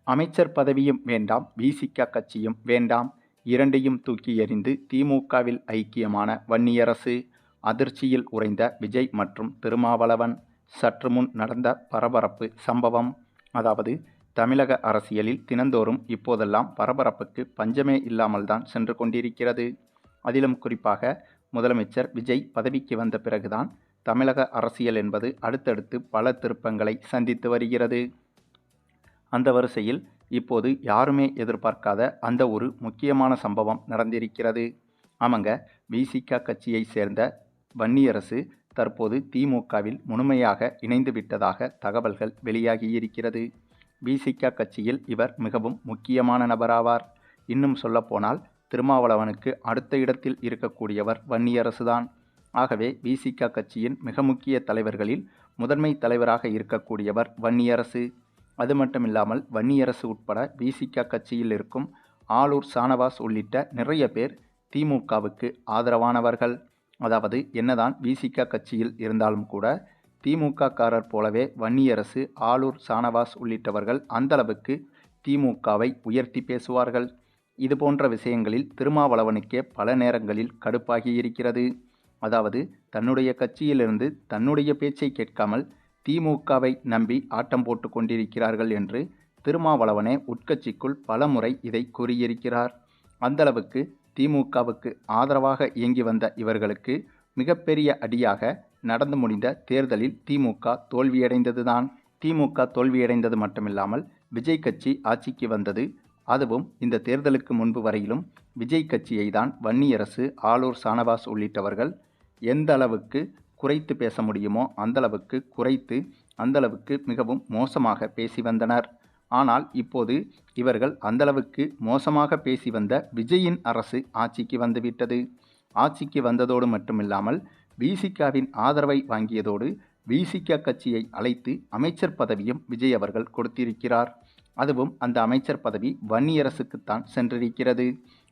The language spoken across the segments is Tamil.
அமைச்சர் பதவியும் வேண்டாம், விசிக கட்சியும் வேண்டாம், இரண்டையும் தூக்கி எறிந்து திமுகவில் ஐக்கியமான வன்னியரசு. அதிர்ச்சியில் உறைந்த விஜய் மற்றும் திருமாவளவன். சற்று முன் நடந்த பரபரப்பு சம்பவம். அதாவது, தமிழக அரசியலில் தினந்தோறும் இப்போதெல்லாம் பரபரப்புக்கு பஞ்சமே இல்லாமல் தான் சென்று கொண்டிருக்கிறது. அதிலும் குறிப்பாக முதலமைச்சர் விஜய் பதவிக்கு வந்த பிறகுதான் தமிழக அரசியல் என்பது அடுத்தடுத்து பல திருப்பங்களை சந்தித்து வருகிறது. அந்த வரிசையில் இப்போது யாருமே எதிர்பார்க்காத அந்த ஒரு முக்கியமான சம்பவம் நடந்திருக்கிறது. ஆமாங்க, விசிக கட்சியை சேர்ந்த வன்னியரசு தற்போது திமுகவில் முழுமையாக இணைந்து விட்டதாக தகவல்கள் வெளியாகியிருக்கிறது. விசிக கட்சியில் இவர் மிகவும் முக்கியமான நபராவார். இன்னும் சொல்லப்போனால் திருமாவளவனுக்கு அடுத்த இடத்தில் இருக்கக்கூடியவர் வன்னியரசுதான். ஆகவே விசிக கட்சியின் மிக முக்கிய தலைவர்களில் முதன்மை தலைவராக இருக்கக்கூடியவர் வன்னியரசு. அது மட்டுமில்லாமல் வன்னியரசு உட்பட விசிக கட்சியில் இருக்கும் ஆளூர் சானவாஸ் உள்ளிட்ட நிறைய பேர் திமுகவுக்கு ஆதரவானவர்கள். அதாவது, என்னதான் விசிக கட்சியில் இருந்தாலும் கூட திமுக காரர் போலவே வன்னியரசு, ஆளூர் சானவாஸ் உள்ளிட்டவர்கள் அந்தளவுக்கு திமுகவை உயர்த்தி பேசுவார்கள். இதுபோன்ற விஷயங்களில் திருமாவளவனுக்கே பல நேரங்களில் கடுப்பாகி இருக்கிறது. அதாவது, தன்னுடைய கட்சியிலிருந்து தன்னுடைய பேச்சை கேட்காமல் திமுகவை நம்பி ஆட்டம் போட்டு கொண்டிருக்கிறார்கள் என்று திருமாவளவனே உட்கட்சிக்குள் பலமுறை இதை கூறியிருக்கிறார். அந்தளவுக்கு திமுகவுக்கு ஆதரவாக இயங்கி வந்த இவர்களுக்கு மிகப்பெரிய அடியாக நடந்து முடிந்த தேர்தலில் திமுக தோல்வியடைந்ததுதான். திமுக தோல்வியடைந்தது மட்டுமில்லாமல் விஜய் கட்சி ஆட்சிக்கு வந்தது. அதுவும் இந்த தேர்தலுக்கு முன்பு வரையிலும் விஜய் கட்சியை தான் வன்னியரசு, ஆளூர் சானவாஸ் உள்ளிட்டவர்கள் எந்த அளவுக்கு குறைத்து பேச முடியுமோ அந்தளவுக்கு குறைத்து அந்தளவுக்கு மிகவும் மோசமாக பேசி வந்தனர். ஆனால் இப்போது இவர்கள் அந்தளவுக்கு மோசமாக பேசி வந்த விஜயின் அரசு ஆட்சிக்கு வந்துவிட்டது. ஆட்சிக்கு வந்ததோடு மட்டுமில்லாமல் விசிகவின் ஆதரவை வாங்கியதோடு விசிக கட்சியை அழைத்து அமைச்சர் பதவியும் விஜய் அவர்கள் கொடுத்திருக்கிறார். அதுவும் அந்த அமைச்சர் பதவி வன்னியரசுக்குத்தான் சென்றிருக்கிறது.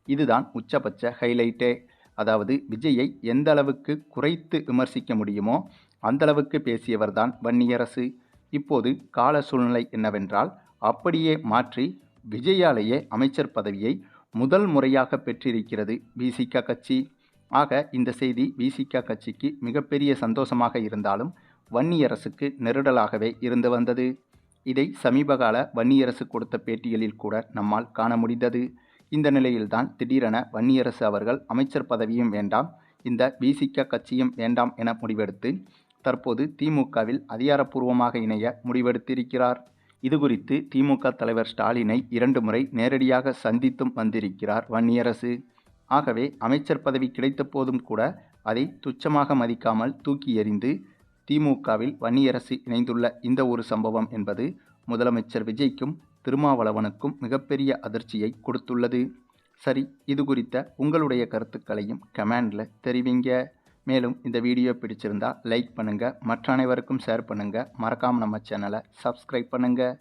இதுதான் உச்சபட்ச ஹைலைட்டே. அதாவது, விஜயை எந்த அளவுக்கு குறைத்து விமர்சிக்க முடியுமோ அந்தளவுக்கு பேசியவர்தான் வன்னியரசு. இப்போது கால சூழ்நிலை என்னவென்றால் அப்படியே மாற்றி விஜயாலேயே அமைச்சர் பதவியை முதல் முறையாக பெற்றிருக்கிறது விசிக கட்சி. ஆக இந்த செய்தி விசிக கட்சிக்கு மிகப்பெரிய சந்தோஷமாக இருந்தாலும் வன்னியரசுக்கு நெருடலாகவே இருந்து வந்தது. இதை சமீபகால வன்னியரசு கொடுத்த பேட்டிகளில் கூட நம்மால் காண முடிந்தது. இந்த நிலையில்தான் திடீரென வன்னியரசு அவர்கள் அமைச்சர் பதவியும் வேண்டாம், இந்த விசிக கட்சியும் வேண்டாம் என முடிவெடுத்து தற்போது திமுகவில் அதிகாரப்பூர்வமாக இணைய முடிவெடுத்திருக்கிறார். இதுகுறித்து திமுக தலைவர் ஸ்டாலினை 2 முறை நேரடியாக சந்தித்தும் வந்திருக்கிறார் வன்னியரசு. ஆகவே அமைச்சர் பதவி கிடைத்த போதும் கூட அதை துச்சமாக மதிக்காமல் தூக்கி எறிந்து திமுகவில் வன்னியரசு இணைந்துள்ள இந்த ஒரு சம்பவம் என்பது முதலமைச்சர் விஜய்க்கும் திருமாவளவனுக்கும் மிகப்பெரிய அதிர்ச்சியை கொடுத்துள்ளது. சரி, இது குறித்த உங்களுடைய கருத்துக்களையும் கமெண்டில் தெரிவிங்க. மேலும் இந்த வீடியோ பிடிச்சிருந்தா லைக் பண்ணுங்கள், மற்ற அனைவருக்கும் ஷேர் பண்ணுங்கள், மறக்காமல் நம்ம சேனலை சப்ஸ்கிரைப் பண்ணுங்கள்.